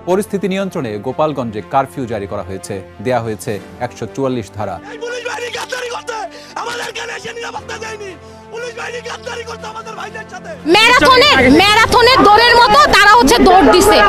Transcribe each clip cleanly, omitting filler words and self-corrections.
পরিস্থিতি নিয়ন্ত্রণে গোপালগঞ্জে কারফিউ জারি করা হয়েছে, দেয়া হয়েছে 144 ধারা। ম্যারাথনের দৌড়ের মতো তারা দৌড় দিছে।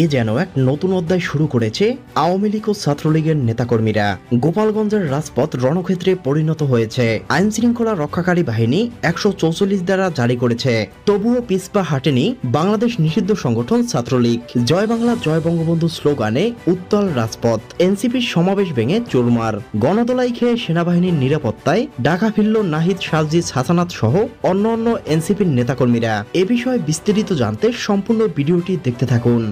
এ যেন এক নতুন অধ্যায় শুরু করেছে আওয়ামী লীগ ও ছাত্রলীগের নেতাকর্মীরা। গোপালগঞ্জের রাজপথ রণক্ষেত্রে পরিণত হয়েছে। আইন শৃঙ্খলা রক্ষাকারী বাহিনী 144 ধারা জারি করেছে, তবুও পিছপা হাটেনি বাংলাদেশ নিষিদ্ধ সংগঠন ছাত্রলীগ। জয় বাংলা জয় বঙ্গবন্ধু স্লোগানে উত্তাল রাজপথ। এনসিপির সমাবেশ ভেঙে চুরমার। গণদোলাই খেয়ে সেনাবাহিনীর নিরাপত্তায় ঢাকা ফিরল নাহিদ, সাজিদ, হাসানাত সহ অন্যান্য এনসিপির নেতাকর্মীরা। এ বিষয়ে বিস্তারিত জানতে সম্পূর্ণ ভিডিওটি দেখতে থাকুন।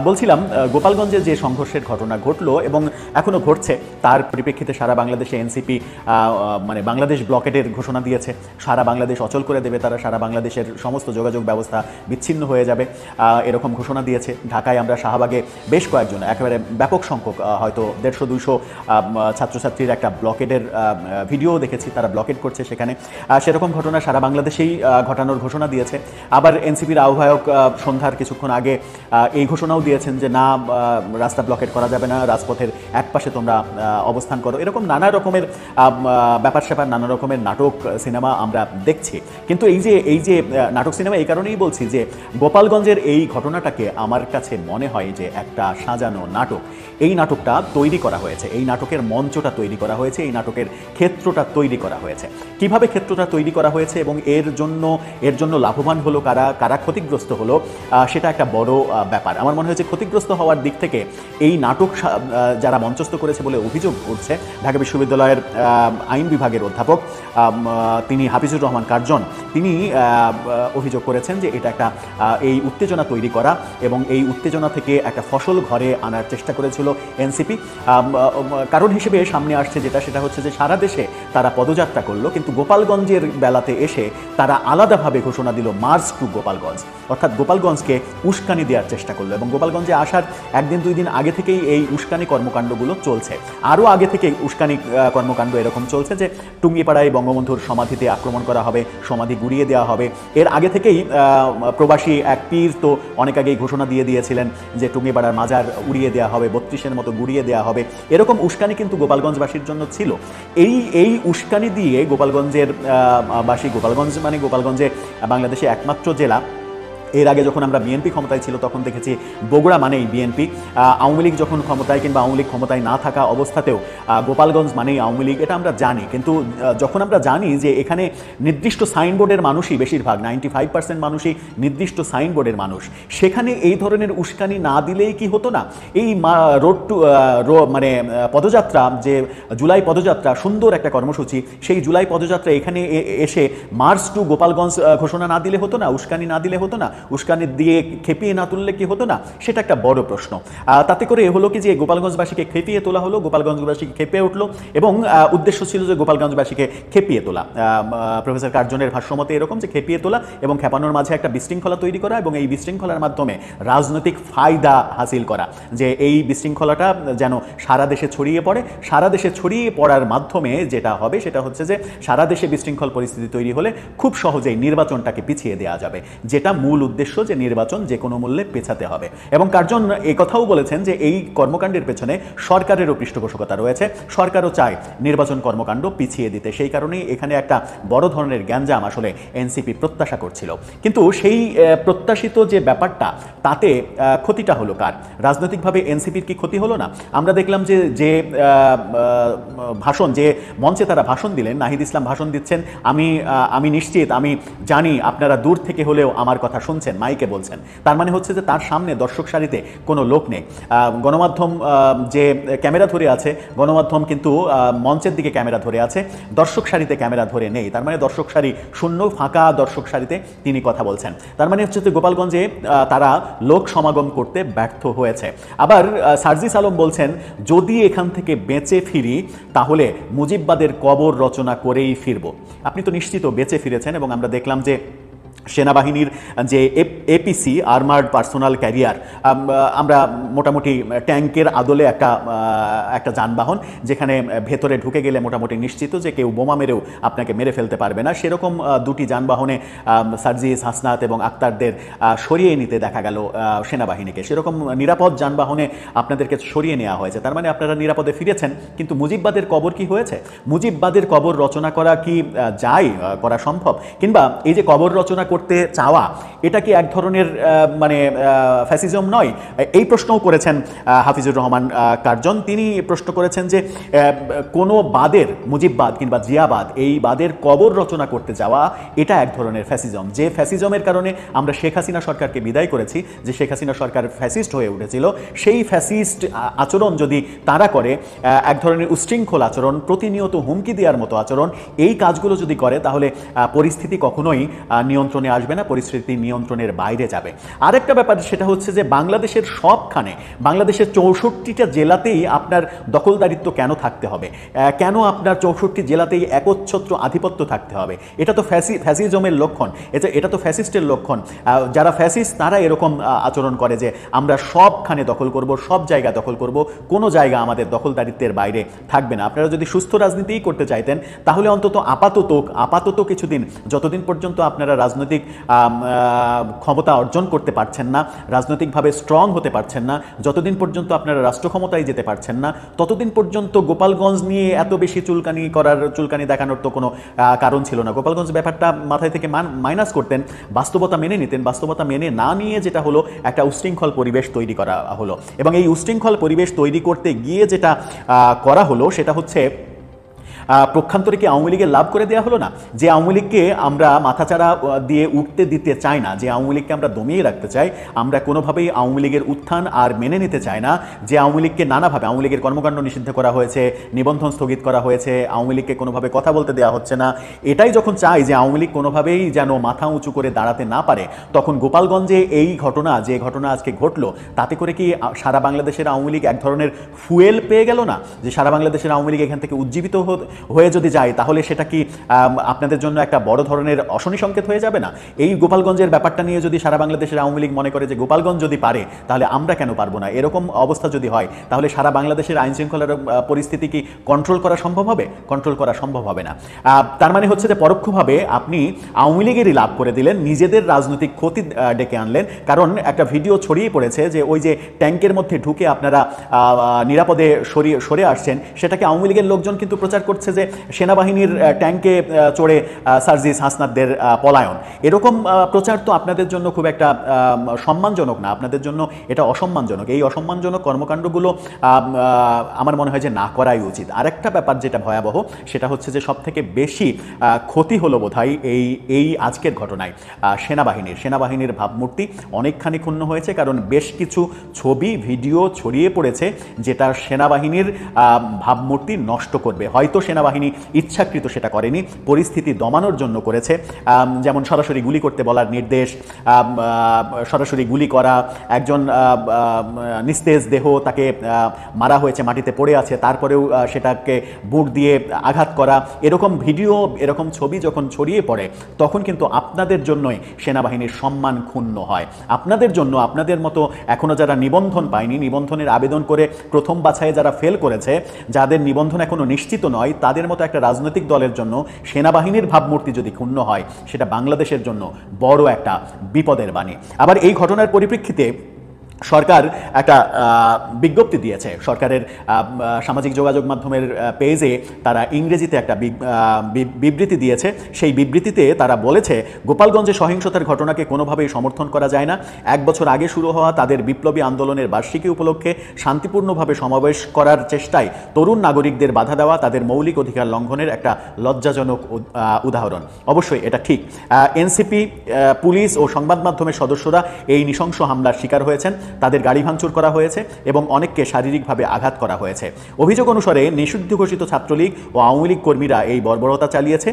বলছিলাম, গোপালগঞ্জে যে সংঘর্ষের ঘটনা ঘটলো এবং এখনো ঘটছে, তার পরিপ্রেক্ষিতে সারা বাংলাদেশে এনসিপি মানে বাংলাদেশ ব্লকেটের ঘোষণা দিয়েছে। সারা বাংলাদেশ অচল করে দেবে তারা, সারা বাংলাদেশের সমস্ত যোগাযোগ ব্যবস্থা বিচ্ছিন্ন হয়ে যাবে, এরকম ঘোষণা দিয়েছে। ঢাকায় আমরা শাহবাগে বেশ কয়েকজন, একেবারে ব্যাপক সংখ্যক, হয়তো 150-200 ছাত্রছাত্রীর একটা ব্লকেটের ভিডিও দেখেছি, তারা ব্লকেট করছে সেখানে। সেরকম ঘটনা সারা বাংলাদেশেই ঘটানোর ঘোষণা দিয়েছে। আবার এনসিপির আহ্বায়ক সন্ধ্যার কিছুক্ষণ আগে এই ঘোষণাও দিয়েছেন যে না, রাস্তা ব্লকেট করা যাবে না, রাজপথের একপাশে তোমরা অবস্থান করো। এরকম নানা রকমের ব্যাপার স্যাপার, নানা রকমের নাটক সিনেমা আমরা দেখছি। কিন্তু এই যে নাটক সিনেমা, এই কারণেই বলছি যে গোপালগঞ্জের এই ঘটনাটাকে আমার কাছে মনে হয় যে একটা সাজানো নাটক। এই নাটকটা তৈরি করা হয়েছে, এই নাটকের মঞ্চটা তৈরি করা হয়েছে, এই নাটকের ক্ষেত্রটা তৈরি করা হয়েছে। কিভাবে ক্ষেত্রটা তৈরি করা হয়েছে এবং এর জন্য লাভবান হলো কারা, কারা ক্ষতিগ্রস্ত হলো, সেটা একটা বড় ব্যাপার। আমার মনে হয়েছে ক্ষতিগ্রস্ত হওয়ার দিক থেকে এই নাটক যারা মঞ্চস্থ করেছে বলে অভিযোগ উঠছে, ঢাকা বিশ্ববিদ্যালয়ের আইন বিভাগের অধ্যাপক তিনি হাফিজুর রহমান কার্জন, তিনি অভিযোগ করেছেন যে এটা একটা এই উত্তেজনা তৈরি করা এবং এই উত্তেজনা থেকে একটা ফসল ঘরে আনার চেষ্টা করেছিল এনসিপি। কারণ হিসেবে সামনে আসছে সেটা হচ্ছে যে সারা দেশে তারা পদযাত্রা করলো, কিন্তু গোপালগঞ্জের বেলাতে এসে তারা আলাদাভাবে ঘোষণা দিল মার্চ টু গোপালগঞ্জ, অর্থাৎ গোপালগঞ্জকে উস্কানি দেওয়ার চেষ্টা করলো। এবং গোপালগঞ্জে আসার 1-2 দিন আগে থেকেই এই উস্কানি কর্মকাণ্ডগুলো চলছে। আরও আগে থেকে উস্কানি কর্মকাণ্ড এরকম চলছে যে টুঙ্গিপাড়ায় বঙ্গবন্ধুর সমাধিতে আক্রমণ করা হবে, সমাধি গুড়িয়ে দেওয়া হবে। এর আগে থেকেই প্রবাসী এক পীর তো অনেক আগেই ঘোষণা দিয়ে দিয়েছিলেন যে টুঙ্গিপাড়ার মাজার উড়িয়ে দেওয়া হবে, 32-এর মতো গুড়িয়ে দেওয়া হবে। এরকম উস্কানি কিন্তু গোপালগঞ্জবাসীর জন্য ছিল। এই উস্কানি দিয়ে গোপালগঞ্জের বাসী, গোপালগঞ্জে বাংলাদেশে একমাত্র জেলা। এর আগে যখন আমরা বিএনপি ক্ষমতায় ছিল তখন দেখেছি বগুড়া মানেই বিএনপি, আওয়ামী লীগ যখন ক্ষমতায় কিংবা আওয়ামী লীগ ক্ষমতায় না থাকা অবস্থাতেও গোপালগঞ্জ মানেই আওয়ামী লীগ, এটা আমরা জানি। কিন্তু যখন আমরা জানি যে এখানে নির্দিষ্ট সাইনবোর্ডের মানুষই বেশিরভাগ, 95% মানুষই নির্দিষ্ট সাইনবোর্ডের মানুষ, সেখানে এই ধরনের উস্কানি না দিলেই কি হতো না? এই মানে পদযাত্রা, যে জুলাই পদযাত্রা, সুন্দর একটা কর্মসূচি, সেই জুলাই পদযাত্রা এখানে এসে মার্চ টু গোপালগঞ্জ ঘোষণা না দিলে হতো না? উস্কানি না দিলে হতো না? উস্কানি দিয়ে খেপিয়ে না তুললে কি হতো না? সেটা একটা বড় প্রশ্ন। তাতে করে হলো কি যে গোপালগঞ্জবাসীকে খেপিয়ে তোলা হলো, গোপালগঞ্জবাসীকে খেপিয়ে উঠলো এবং উদ্দেশ্য ছিল যে গোপালগঞ্জবাসীকে খেপিয়ে তোলা। প্রফেসর কার্জনের ভাষ্যমতে এরকম যে খেপিয়ে তোলা এবং খেপানোর মাঝে একটা বিশৃঙ্খলা তৈরি করা এবং এই বিশৃঙ্খলার মাধ্যমে রাজনৈতিক ফায়দা হাসিল করা, যে এই বিশৃঙ্খলাটা যেন সারা দেশে ছড়িয়ে পড়ে। সারা দেশে ছড়িয়ে পড়ার মাধ্যমে যেটা হবে সেটা হচ্ছে যে সারা দেশে বিশৃঙ্খল পরিস্থিতি তৈরি হলে খুব সহজেই নির্বাচনটাকে পিছিয়ে দেওয়া যাবে, যেটা মূল উদ্দেশ্য, যে নির্বাচন যে কোনো মূল্যে পেছাতে হবে। এবং কার্জন এই কথাও বলেছেন যে এই কর্মকাণ্ডের পেছনে সরকারেরও পৃষ্ঠপোষকতা রয়েছে, সরকারও চায় নির্বাচন কর্মকাণ্ড পিছিয়ে দিতে। সেই কারণেই এখানে একটা বড় ধরনের গ্যাঞ্জাম আসলে এনসিপি প্রত্যাশা করছিল। কিন্তু সেই প্রত্যাশিত যে ব্যাপারটা, তাতে ক্ষতিটা হলো কার? রাজনৈতিকভাবে এনসিপির কি ক্ষতি হলো না? আমরা দেখলাম যে ভাষণ, যে মঞ্চে তারা ভাষণ দিলেন, নাহিদ ইসলাম ভাষণ দিচ্ছেন, আমি নিশ্চিত, আমি জানি আপনারা দূর থেকে হলেও আমার কথা শুনছেন, মাইকে বলছেন। তার মানে হচ্ছে যে তার সামনে দর্শক সারিতে কোনো লোক নেই। গণমাধ্যম যে ক্যামেরা ধরে আছে, গণমাধ্যম কিন্তু মঞ্চের দিকে ক্যামেরা ধরে আছে, দর্শক সারিতে ক্যামেরা ধরে নেই। তার মানে দর্শক সারি শূন্য, ফাঁকা দর্শক সারিতে তিনি কথা বলছেন। তার মানে হচ্ছে যে গোপালগঞ্জে তারা লোক সমাগম করতে ব্যর্থ হয়েছে। আবার সার্জিস আলম বলছেন, যদি এখান থেকে বেঁচে ফিরি তাহলে মুজিববাদের কবর রচনা করেই ফিরব। আপনি তো নিশ্চিত বেঁচে ফিরেছেন এবং আমরা দেখলাম যে সেনাবাহিনীর যে এপিসি আর্মার্ড পার্সোনাল ক্যারিয়ার, আমরা মোটামুটি ট্যাঙ্কের আদলে একটা যানবাহন, যেখানে ভেতরে ঢুকে গেলে মোটামুটি নিশ্চিত যে কেউ বোমা মেরেও আপনাকে মেরে ফেলতে পারবে না, সেরকম দুটি যানবাহনে সার্জিস, হাসনাত এবং আক্তারদের সরিয়ে নিতে দেখা গেল সেনাবাহিনীকে। সেরকম নিরাপদ যানবাহনে আপনাদেরকে সরিয়ে নেওয়া হয়েছে, তার মানে আপনারা নিরাপদে ফিরেছেন। কিন্তু মুজিববাদের কবর কি হয়েছে? মুজিববাদের কবর রচনা করা কি করা সম্ভব? কিংবা এই যে কবর রচনা করতে চাওয়া, এটা কি এক ধরনের মানে ফ্যাসিজম নয়? এই প্রশ্নও করেছেন হাফিজুর রহমান কার্জন। তিনি প্রশ্ন করেছেন যে কোনো বাদের, মুজিববাদ কিংবা জিয়াবাদ, এই বাদের কবর রচনা করতে যাওয়া এটা এক ধরনের ফ্যাসিজম। যে ফ্যাসিজমের কারণে আমরা শেখ হাসিনা সরকারকে বিদায় করেছি, যে শেখ হাসিনা সরকার ফ্যাসিস্ট হয়ে উঠেছিল, সেই ফ্যাসিস্ট আচরণ যদি তারা করে, এক ধরনের উশৃঙ্খল আচরণ, প্রতিনিয়ত হুমকি দেওয়ার মতো আচরণ, এই কাজগুলো যদি করে, তাহলে পরিস্থিতি কখনোই নিয়ন্ত্রণে আসবে না, পরিস্থিতি নিয়ন্ত্রণের বাইরে যাবে। আরেকটা ব্যাপার, সেটা হচ্ছে যে বাংলাদেশের সবখানে, বাংলাদেশের 64টা জেলাতেই আপনার দখলদারিত্ব কেন থাকতে হবে? কেন আপনার 64 জেলাতেই একচ্ছত্র আধিপত্য থাকতে হবে? এটা তো ফ্যাসিজমের লক্ষণ, এটা তো ফ্যাসিস্টের লক্ষণ। যারা ফ্যাসিস্ট তারা এরকম আচরণ করে যে আমরা সবখানে দখল করব, সব জায়গা দখল করব, কোনো জায়গা আমাদের দখলদারিত্বের বাইরে থাকবে না। আপনারা যদি সুস্থ রাজনীতিই করতে চাইতেন, তাহলে অন্তত আপাতত কিছুদিন, যতদিন পর্যন্ত আপনারা রাজনৈতিক ক্ষমতা অর্জন করতে পারছেন না, রাজনৈতিকভাবে স্ট্রং হতে পারছেন না, যতদিন পর্যন্ত আপনারা রাষ্ট্র ক্ষমতায় যেতে পারছেন না, ততদিন পর্যন্ত গোপালগঞ্জ নিয়ে এত বেশি চুলকানি দেখানোর তো কোনো কারণ ছিল না। গোপালগঞ্জ ব্যাপারটা মাথায় থেকে মাইনাস করতেন, বাস্তবতা মেনে নিতেন। বাস্তবতা মেনে না নিয়ে যেটা হলো, একটা উশৃঙ্খল পরিবেশ তৈরি করা হলো, এবং এই উশৃঙ্খল পরিবেশ তৈরি করতে গিয়ে যেটা করা হলো, সেটা হচ্ছে পক্ষান্তরে কি আওয়ামী লীগের লাভ করে দেওয়া হলো না? যে আওয়ামী লীগকে আমরা মাথাচাড়া দিয়ে উঠতে দিতে চাই না, যে আওয়ামী লীগকে আমরা দমিয়ে রাখতে চাই, আমরা কোনোভাবেই আওয়ামী লীগের উত্থান আর মেনে নিতে চাই না। যে আওয়ামী লীগকে নানাভাবে, আওয়ামী লীগের কর্মকাণ্ড নিষিদ্ধ করা হয়েছে, নিবন্ধন স্থগিত করা হয়েছে, আওয়ামী লীগকে কোনোভাবে কথা বলতে দেওয়া হচ্ছে না, এটাই যখন চাই যে আওয়ামী লীগ কোনোভাবেই যেন মাথা উঁচু করে দাঁড়াতে না পারে, তখন গোপালগঞ্জে এই ঘটনা, যে ঘটনা আজকে ঘটলো, তাতে করে কি সারা বাংলাদেশের আওয়ামী লীগ এক ধরনের ফুয়েল পেয়ে গেল না? যে সারা বাংলাদেশের আওয়ামী লীগ এখান থেকে উজ্জীবিত হয়ে যদি যায়, তাহলে সেটা কি আপনাদের জন্য একটা বড় ধরনের অশনি সংকেত হয়ে যাবে না? এই গোপালগঞ্জের ব্যাপারটা নিয়ে যদি সারা বাংলাদেশের আওয়ামী লীগ মনে করে যে গোপালগঞ্জ যদি পারে, তাহলে আমরা কেন পারবো না, এরকম অবস্থা যদি হয়, তাহলে সারা বাংলাদেশের আইন শৃঙ্খলার পরিস্থিতি কি কন্ট্রোল করা সম্ভব হবে? কন্ট্রোল করা সম্ভব হবে না। তার মানে হচ্ছে যে পরোক্ষভাবে আপনি আওয়ামী লীগেরই লাভ করে দিলেন, নিজেদের রাজনৈতিক ক্ষতি ডেকে আনলেন। কারণ একটা ভিডিও ছড়িয়ে পড়েছে যে ওই যে ট্যাঙ্কের মধ্যে ঢুকে আপনারা নিরাপদে সরে আসছেন, সেটাকে আওয়ামী লীগের লোকজন কিন্তু প্রচার করছে যে সেনাবাহিনীর ট্যাঙ্কে চড়ে সার্জিস, হাসনাতদের পলায়ন। এরকম প্রচার তো আপনাদের জন্য খুব একটা সম্মানজনক না, আপনাদের জন্য এটা অসম্মানজনক। এই অসম্মানজনক কর্মকাণ্ডগুলো আমার মনে হয় যে না করাই উচিত। আরেকটা ব্যাপার যেটা ভয়াবহ, সেটা হচ্ছে যে সবথেকে বেশি ক্ষতি হলো বোধহয় এই আজকের ঘটনায় সেনাবাহিনীর ভাবমূর্তি অনেকখানি ক্ষুণ্ণ হয়েছে। কারণ বেশ কিছু ছবি, ভিডিও ছড়িয়ে পড়েছে যেটা সেনাবাহিনীর ভাবমূর্তি নষ্ট করবে। হয়তো সেনাবাহিনী ইচ্ছাকৃত সেটা করেনি, পরিস্থিতি দমানোর জন্য করেছে। যেমন সরাসরি গুলি করতে বলার নির্দেশ, সরাসরি গুলি করা, একজন নিস্তেজ দেহ, তাকে মারা হয়েছে, মাটিতে পড়ে আছে, তারপরেও সেটাকে বুট দিয়ে আঘাত করা, এরকম ভিডিও, এরকম ছবি যখন ছড়িয়ে পড়ে, তখন কিন্তু আপনাদের জন্যই সেনাবাহিনীর সম্মান ক্ষুণ্ণ হয়। আপনাদের জন্য, আপনাদের মতো এখনও যারা নিবন্ধন পায়নি, নিবন্ধনের আবেদন করে প্রথম বাছাইয়ে যারা ফেল করেছে, যাদের নিবন্ধন এখনও নিশ্চিত নয়, তাদের মতো একটা রাজনৈতিক দলের জন্য সেনাবাহিনীর ভাবমূর্তি যদি ক্ষুণ্ণ হয়, সেটা বাংলাদেশের জন্য বড় একটা বিপদের বাণী। আবার এই ঘটনার পরিপ্রেক্ষিতে সরকার একটা বিজ্ঞপ্তি দিয়েছে। সরকারের সামাজিক যোগাযোগ মাধ্যমের পেজে তারা ইংরেজিতে একটা বিবৃতি দিয়েছে। সেই বিবৃতিতে তারা বলেছে, গোপালগঞ্জে সহিংসতার ঘটনাকে কোনোভাবেই সমর্থন করা যায় না। 1 বছর আগে শুরু হওয়া তাদের বিপ্লবী আন্দোলনের বার্ষিকী উপলক্ষে শান্তিপূর্ণভাবে সমাবেশ করার চেষ্টায় তরুণ নাগরিকদের বাধা দেওয়া তাদের মৌলিক অধিকার লঙ্ঘনের একটা লজ্জাজনক উদাহরণ। অবশ্যই এটা ঠিক। এনসিপি, পুলিশ ও সংবাদ মাধ্যমের সদস্যরা এই নৃশংস হামলার শিকার হয়েছেন। তাদের গাড়ি ভাঙচুর করা হয়েছে এবং অনেককে শারীরিকভাবে আঘাত করা হয়েছে। অভিযোগ অনুসারে নিষিদ্ধ ঘোষিত ছাত্রলীগ ও আওয়ামী লীগ কর্মীরা এই বর্বরতা চালিয়েছে,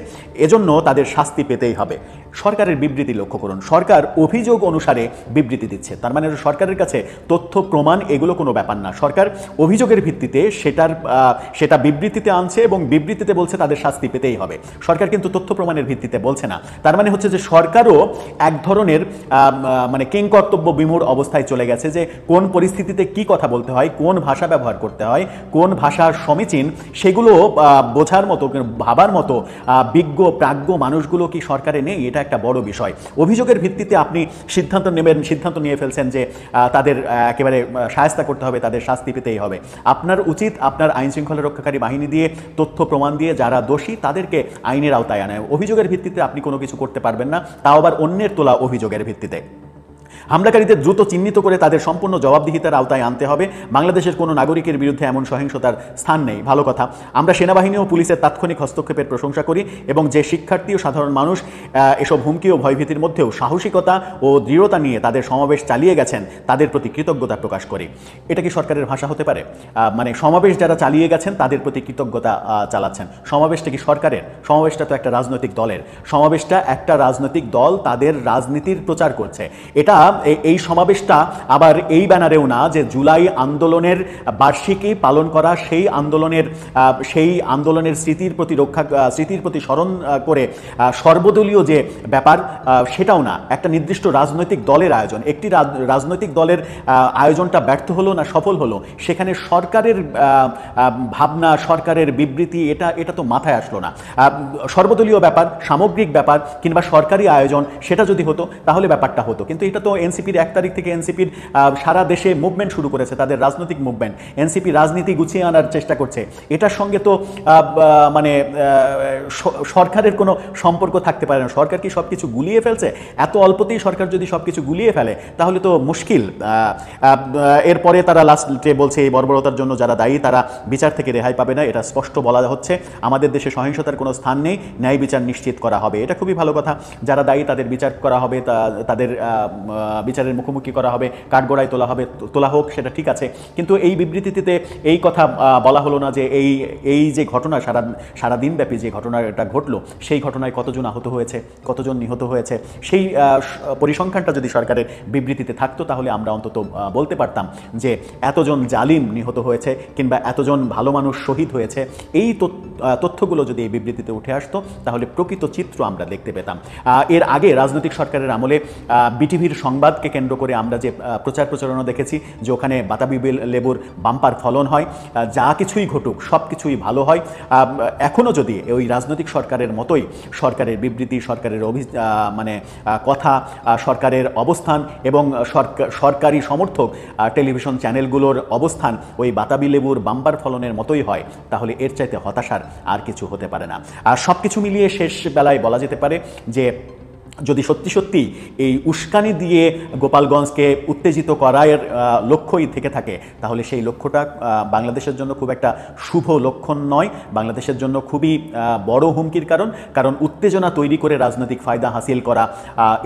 এজন্য তাদের শাস্তি পেতেই হবে। সরকারের বিবৃতি লক্ষ্য করুন। সরকার অভিযোগ অনুসারে বিবৃতি দিচ্ছে, তার মানে সরকারের কাছে তথ্য প্রমাণ এগুলো কোনো ব্যাপার না। সরকার অভিযোগের ভিত্তিতে সেটা বিবৃতিতে আনছে এবং বিবৃতিতে বলছে তাদের শাস্তি পেতেই হবে। সরকার কিন্তু তথ্য প্রমাণের ভিত্তিতে বলছে না। তার মানে হচ্ছে যে সরকারও এক ধরনের মানে কিংকর্তব্য বিমূঢ় অবস্থায় চলে গেছে, যে কোন পরিস্থিতিতে কি কথা বলতে হয়, কোন ভাষা ব্যবহার করতে হয়, কোন ভাষা সমীচীন সেগুলো বোঝার মতো, ভাবার মতো বিজ্ঞ প্রাজ্ঞ মানুষগুলো কি সরকারে নেই? এটা একটা বড় বিষয়। অভিযোগের ভিত্তিতে আপনি সিদ্ধান্ত নিয়ে ফেলছেন যে তাদের একেবারে শায়েস্তা করতে হবে, তাদের শাস্তি পেতেই হবে। আপনার উচিত আপনার আইন শৃঙ্খলা রক্ষাকারী বাহিনী দিয়ে তথ্য প্রমাণ দিয়ে যারা দোষী তাদেরকে আইনের আওতায় আনায়। অভিযোগের ভিত্তিতে আপনি কোনো কিছু করতে পারবেন না, তাও আবার অন্যের তোলা অভিযোগের ভিত্তিতে। হামলাকারীদের দ্রুত চিহ্নিত করে তাদের সম্পূর্ণ জবাবদিহিতার আওতায় আনতে হবে। বাংলাদেশের কোনো নাগরিকের বিরুদ্ধে এমন সহিংসতার স্থান নেই। ভালো কথা। আমরা সেনাবাহিনী ও পুলিশের তাৎক্ষণিক হস্তক্ষেপের প্রশংসা করি এবং যে শিক্ষার্থী ও সাধারণ মানুষ এসব হুমকি ও ভয়ভীতির মধ্যেও সাহসিকতা ও দৃঢ়তা নিয়ে তাদের সমাবেশ চালিয়ে গেছেন, তাদের প্রতি কৃতজ্ঞতা প্রকাশ করি। এটা কি সরকারের ভাষা হতে পারে? মানে সমাবেশ যারা চালিয়ে গেছেন তাদের প্রতি কৃতজ্ঞতা চালাচ্ছেন। সমাবেশটা কি সরকারের? সমাবেশটা তো একটা রাজনৈতিক দলের। সমাবেশটা একটা রাজনৈতিক দল তাদের রাজনীতির প্রচার করছে। এটা এই সমাবেশটা আবার এই ব্যানারেও না যে জুলাই আন্দোলনের বার্ষিকী পালন করা, সেই আন্দোলনের স্মৃতির প্রতি স্মরণ করে সর্বদলীয় যে ব্যাপার সেটাও না। একটা নির্দিষ্ট রাজনৈতিক দলের আয়োজন, একটি রাজনৈতিক দলের আয়োজনটা ব্যর্থ হলো না সফল হলো, সেখানে সরকারের ভাবনা, সরকারের বিবৃতি এটা তো মাথায় আসলো না। সর্বদলীয় ব্যাপার, সামগ্রিক ব্যাপার কিংবা সরকারি আয়োজন সেটা যদি হতো তাহলে ব্যাপারটা হতো। কিন্তু এটা তো এনসিপির 1 তারিখ থেকে এনসিপির সারা দেশে মুভমেন্ট শুরু করেছে, তাদের রাজনৈতিক মুভমেন্ট। এনসিপি রাজনীতি গুছিয়ে আনার চেষ্টা করছে। এটার সঙ্গে তো মানে সরকারের কোনো সম্পর্ক থাকতে পারে না। সরকার কি সব কিছু গুলিয়ে ফেলছে? এত অল্পতেই সরকার যদি সব কিছু গুলিয়ে ফেলে তাহলে তো মুশকিল। এরপরে তারা লাস্টে বলছে এই বর্বরতার জন্য যারা দায়ী তারা বিচার থেকে রেহাই পাবে না। এটা স্পষ্ট বলা হচ্ছে। আমাদের দেশে সহিংসতার কোনো স্থান নেই, ন্যায় বিচার নিশ্চিত করা হবে। এটা খুবই ভালো কথা। যারা দায়ী তাদের বিচার করা হবে, তাদের বিচারের মুখোমুখি করা হবে, কাঠগড়ায় তোলা হোক, সেটা ঠিক আছে। কিন্তু এই বিবৃতিতে এই কথা বলা হলো না যে এই যে ঘটনা সারা দিনব্যাপী যে ঘটনাটা ঘটলো, সেই ঘটনায় কতজন আহত হয়েছে, কতজন নিহত হয়েছে, সেই পরিসংখ্যানটা যদি সরকারের বিবৃতিতে থাকতো তাহলে আমরা অন্তত বলতে পারতাম যে এতজন জালিম নিহত হয়েছে কিংবা এতজন ভালো মানুষ শহীদ হয়েছে। এই তথ্যগুলো যদি এই বিবৃতিতে উঠে আসতো তাহলে প্রকৃত চিত্র আমরা দেখতে পেতাম। এর আগে রাজনৈতিক সরকারের আমলে বিটিভির সংবাদকে কেন্দ্র করে আমরা যে প্রচারণা দেখেছি যে ওখানে বাতাবি লেবুর বাম্পার ফলন হয়, যা কিছুই ঘটুক সব কিছুই ভালো হয়। এখনও যদি ওই রাজনৈতিক সরকারের মতোই সরকারের বিবৃতি, সরকারের কথা, সরকারের অবস্থান এবং সরকারি সমর্থক টেলিভিশন চ্যানেলগুলোর অবস্থান ওই বাতাবি লেবুর বাম্পার ফলনের মতোই হয়, তাহলে এর চাইতে হতাশার আর কিছু হতে পারে না। আর সব কিছু মিলিয়ে শেষ বেলায় বলা যেতে পারে যে যদি সত্যি এই উস্কানি দিয়ে গোপালগঞ্জকে উত্তেজিত করার লক্ষ্যই থেকে থাকে তাহলে সেই লক্ষ্যটা বাংলাদেশের জন্য খুব একটা শুভ লক্ষণ নয়, বাংলাদেশের জন্য খুবই বড় হুমকির কারণ উত্তেজনা তৈরি করে রাজনৈতিক ফায়দা হাসিল করা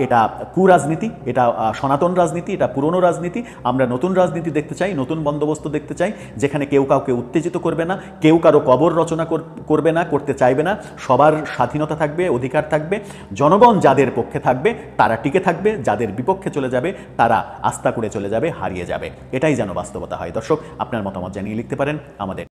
এটা কুরাজনীতি, এটা সনাতন রাজনীতি, এটা পুরনো রাজনীতি। আমরা নতুন রাজনীতি দেখতে চাই, নতুন বন্দোবস্ত দেখতে চাই, যেখানে কেউ কাউকে উত্তেজিত করবে না, কেউ কারো কবর রচনা করবে না, করতে চাইবে না। সবার স্বাধীনতা থাকবে, অধিকার থাকবে। জনগণ যাদের পক্ষে থাকবে তারা টিকে থাকবে, যাদের বিপক্ষে চলে যাবে তারা আস্থা করে চলে যাবে, হারিয়ে যাবে। এটাই যেন বাস্তবতা হয়। দর্শক, আপনার মতামত জানিয়ে লিখতে পারেন আমাদের